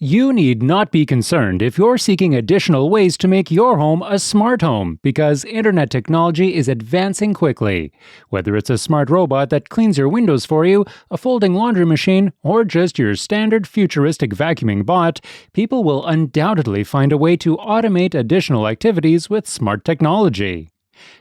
You need not be concerned if you're seeking additional ways to make your home a smart home because internet technology is advancing quickly. Whether it's a smart robot that cleans your windows for you, a folding laundry machine, or just your standard futuristic vacuuming bot, people will undoubtedly find a way to automate additional activities with smart technology.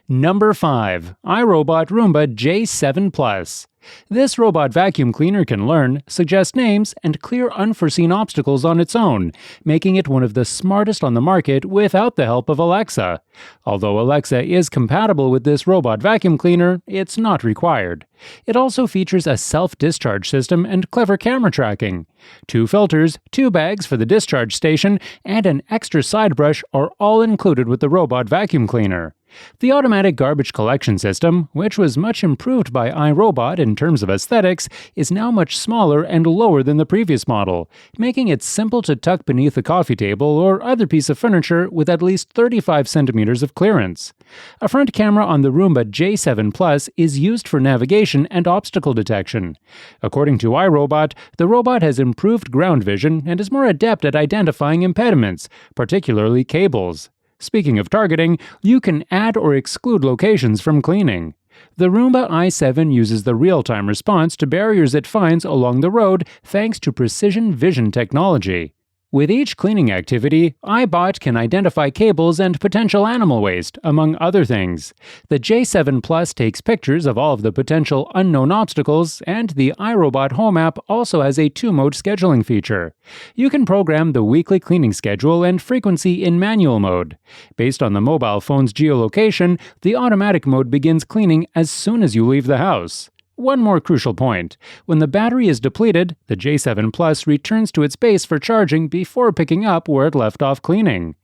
Number 5. iRobot Roomba J7 Plus. This robot vacuum cleaner can learn, suggest names, and clear unforeseen obstacles on its own, making it one of the smartest on the market without the help of Alexa. Although Alexa is compatible with this robot vacuum cleaner, it's not required. It also features a self-discharge system and clever camera tracking. 2 filters, 2 bags for the discharge station, and an extra side brush are all included with the robot vacuum cleaner. The automatic garbage collection system, which was much improved by iRobot in terms of aesthetics, is now much smaller and lower than the previous model, making it simple to tuck beneath a coffee table or other piece of furniture with at least 35 centimeters of clearance. A front camera on the Roomba J7 Plus is used for navigation and obstacle detection. According to iRobot, the robot has improved ground vision and is more adept at identifying impediments, particularly cables. Speaking of targeting, you can add or exclude locations from cleaning. The Roomba i7 uses the real-time response to barriers it finds along the road thanks to precision vision technology. With each cleaning activity, iBot can identify cables and potential animal waste, among other things. The J7 Plus takes pictures of all of the potential unknown obstacles, and the iRobot Home app also has a 2-mode scheduling feature. You can program the weekly cleaning schedule and frequency in manual mode. Based on the mobile phone's geolocation, the automatic mode begins cleaning as soon as you leave the house. One more crucial point. When the battery is depleted, the J7 Plus returns to its base for charging before picking up where it left off cleaning.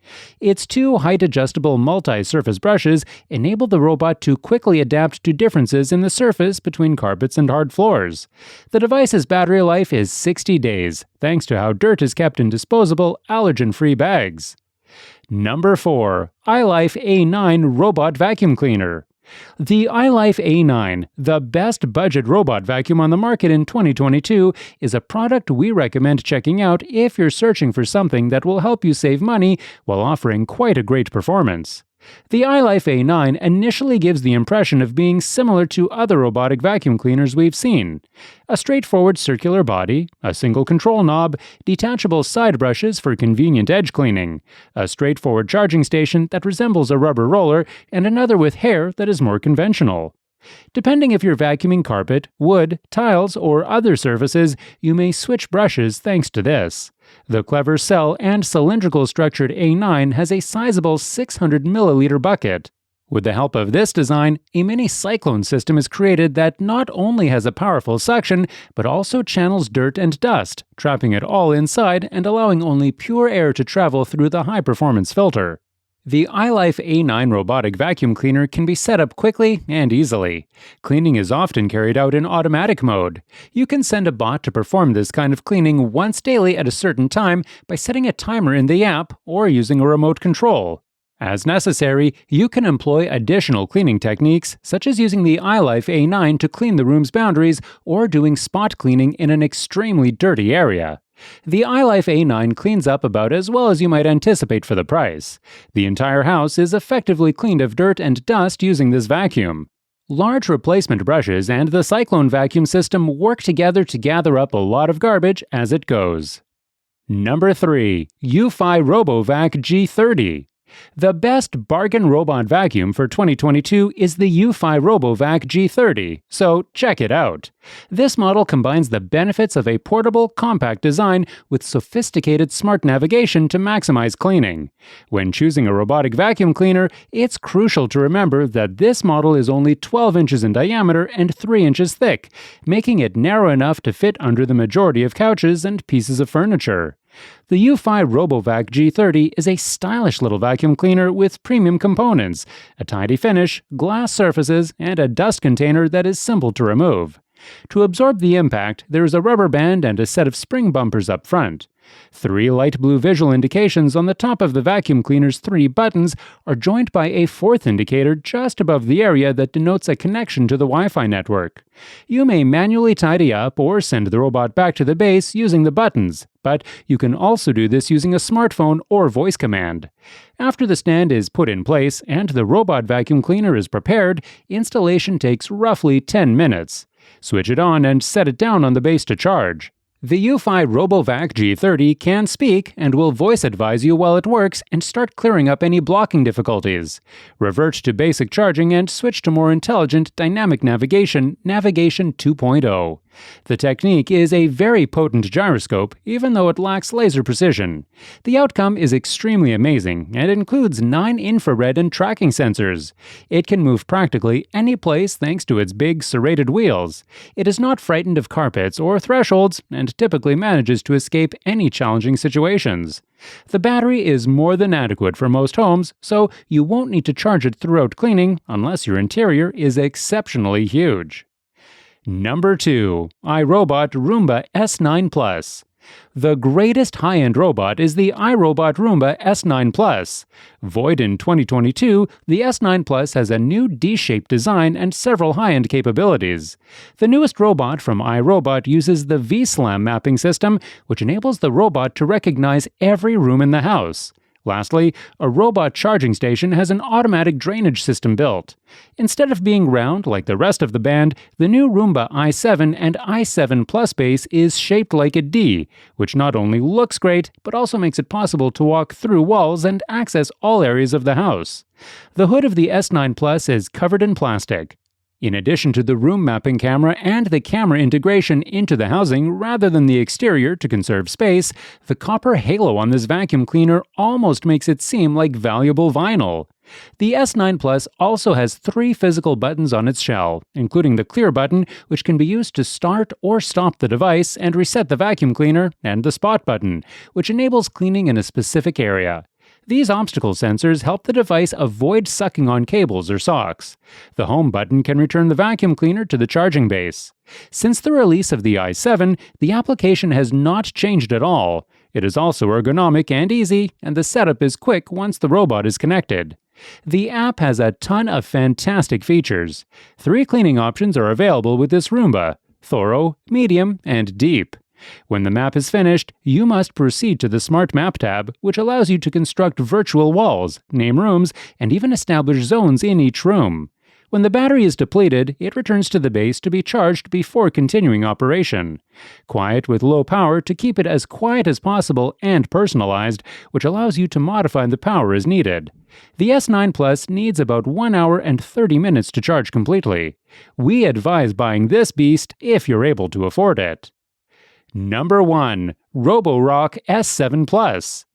Its 2 height-adjustable multi-surface brushes enable the robot to quickly adapt to differences in the surface between carpets and hard floors. The device's battery life is 60 days, thanks to how dirt is kept in disposable, allergen-free bags. Number 4. iLife A9 Robot Vacuum Cleaner. The iLife A9, the best budget robot vacuum on the market in 2022, is a product we recommend checking out if you're searching for something that will help you save money while offering quite a great performance. The iLife A9 initially gives the impression of being similar to other robotic vacuum cleaners we've seen. A straightforward circular body, a single control knob, detachable side brushes for convenient edge cleaning, a straightforward charging station that resembles a rubber roller, and another with hair that is more conventional. Depending if you're vacuuming carpet, wood, tiles, or other surfaces, you may switch brushes thanks to this. The clever cell and cylindrical structured A9 has a sizable 600 milliliter bucket. With the help of this design, a mini cyclone system is created that not only has a powerful suction, but also channels dirt and dust, trapping it all inside and allowing only pure air to travel through the high-performance filter. The iLife A9 robotic vacuum cleaner can be set up quickly and easily. Cleaning is often carried out in automatic mode. You can send a bot to perform this kind of cleaning once daily at a certain time by setting a timer in the app or using a remote control. As necessary, you can employ additional cleaning techniques, such as using the iLife A9 to clean the room's boundaries or doing spot cleaning in an extremely dirty area. The iLife A9 cleans up about as well as you might anticipate for the price. The entire house is effectively cleaned of dirt and dust using this vacuum. Large replacement brushes and the Cyclone vacuum system work together to gather up a lot of garbage as it goes. Number 3. Eufy RoboVac G30. The best bargain robot vacuum for 2022 is the Eufy RoboVac G30, so check it out. This model combines the benefits of a portable, compact design with sophisticated smart navigation to maximize cleaning. When choosing a robotic vacuum cleaner, it's crucial to remember that this model is only 12 inches in diameter and 3 inches thick, making it narrow enough to fit under the majority of couches and pieces of furniture. The Eufy RoboVac G30 is a stylish little vacuum cleaner with premium components, a tidy finish, glass surfaces, and a dust container that is simple to remove. To absorb the impact, there is a rubber band and a set of spring bumpers up front. 3 light blue visual indications on the top of the vacuum cleaner's 3 buttons are joined by a 4th indicator just above the area that denotes a connection to the Wi-Fi network. You may manually tidy up or send the robot back to the base using the buttons, but you can also do this using a smartphone or voice command. After the stand is put in place and the robot vacuum cleaner is prepared, installation takes roughly 10 minutes. Switch it on and set it down on the base to charge. The Eufy RoboVac G30 can speak and will voice advise you while it works and start clearing up any blocking difficulties. Revert to basic charging and switch to more intelligent dynamic navigation, Navigation 2.0. The technique is a very potent gyroscope, even though it lacks laser precision. The outcome is extremely amazing and includes 9 infrared and tracking sensors. It can move practically any place thanks to its big serrated wheels. It is not frightened of carpets or thresholds and typically manages to escape any challenging situations. The battery is more than adequate for most homes, so you won't need to charge it throughout cleaning unless your interior is exceptionally huge. Number 2. iRobot Roomba S9 Plus. The greatest high-end robot is the iRobot Roomba S9 Plus. Void in 2022, the S9 Plus has a new D-shaped design and several high-end capabilities. The newest robot from iRobot uses the V-SLAM mapping system, which enables the robot to recognize every room in the house. Lastly, a robot charging station has an automatic drainage system built. Instead of being round like the rest of the band, the new Roomba i7 and i7 Plus base is shaped like a D, which not only looks great, but also makes it possible to walk through walls and access all areas of the house. The hood of the S9 Plus is covered in plastic. In addition to the room mapping camera and the camera integration into the housing rather than the exterior to conserve space, the copper halo on this vacuum cleaner almost makes it seem like valuable vinyl. The S9 Plus also has 3 physical buttons on its shell, including the clear button, which can be used to start or stop the device and reset the vacuum cleaner, and the spot button, which enables cleaning in a specific area. These obstacle sensors help the device avoid sucking on cables or socks. The home button can return the vacuum cleaner to the charging base. Since the release of the i7, the application has not changed at all. It is also ergonomic and easy, and the setup is quick once the robot is connected. The app has a ton of fantastic features. 3 cleaning options are available with this Roomba: thorough, medium, and deep. When the map is finished, you must proceed to the Smart Map tab, which allows you to construct virtual walls, name rooms, and even establish zones in each room. When the battery is depleted, it returns to the base to be charged before continuing operation. Quiet with low power to keep it as quiet as possible and personalized, which allows you to modify the power as needed. The S9 Plus needs about 1 hour and 30 minutes to charge completely. We advise buying this beast if you're able to afford it. Number 1. Roborock S7 Plus.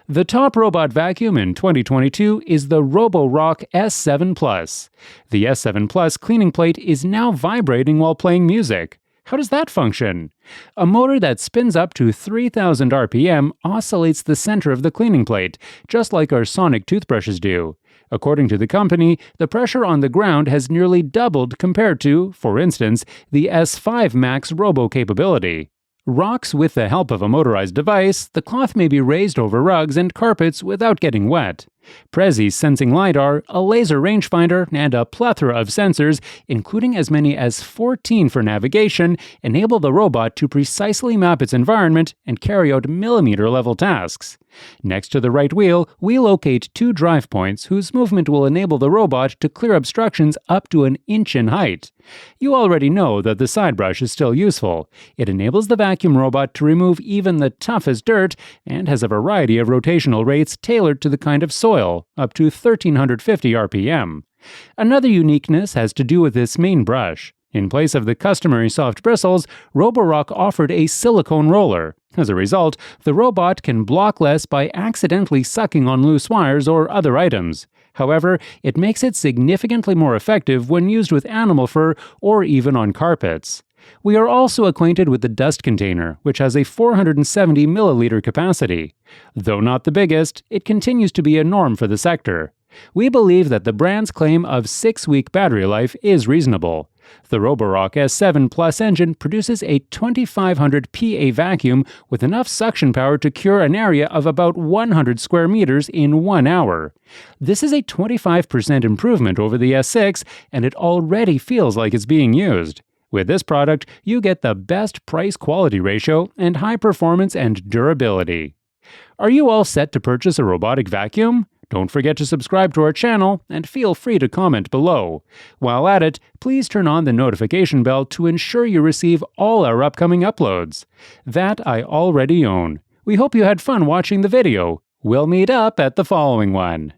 The top robot vacuum in 2022 is the Roborock S7 Plus. The S7 Plus cleaning plate is now vibrating while playing music. How does that function? A motor that spins up to 3,000 RPM oscillates the center of the cleaning plate, just like our sonic toothbrushes do. According to the company, the pressure on the ground has nearly doubled compared to, for instance, the S5 Max Robo capability. Rocks with the help of a motorized device, the cloth may be raised over rugs and carpets without getting wet. Prezi sensing LiDAR, a laser rangefinder, and a plethora of sensors, including as many as 14 for navigation, enable the robot to precisely map its environment and carry out millimeter-level tasks. Next to the right wheel, we locate 2 drive points whose movement will enable the robot to clear obstructions up to an inch in height. You already know that the side brush is still useful. It enables the vacuum robot to remove even the toughest dirt and has a variety of rotational rates tailored to the kind of soil, up to 1,350 RPM. Another uniqueness has to do with this main brush. In place of the customary soft bristles, Roborock offered a silicone roller. As a result, the robot can block less by accidentally sucking on loose wires or other items. However, it makes it significantly more effective when used with animal fur or even on carpets. We are also acquainted with the dust container, which has a 470 milliliter capacity. Though not the biggest, it continues to be a norm for the sector. We believe that the brand's claim of 6-week battery life is reasonable. The Roborock S7 Plus engine produces a 2500 PA vacuum with enough suction power to cure an area of about 100 square meters in 1 hour. This is a 25% improvement over the S6, and it already feels like it's being used. With this product, you get the best price-quality ratio and high performance and durability. Are you all set to purchase a robotic vacuum? Don't forget to subscribe to our channel and feel free to comment below. While at it, please turn on the notification bell to ensure you receive all our upcoming uploads. That I already own. We hope you had fun watching the video. We'll meet up at the following one.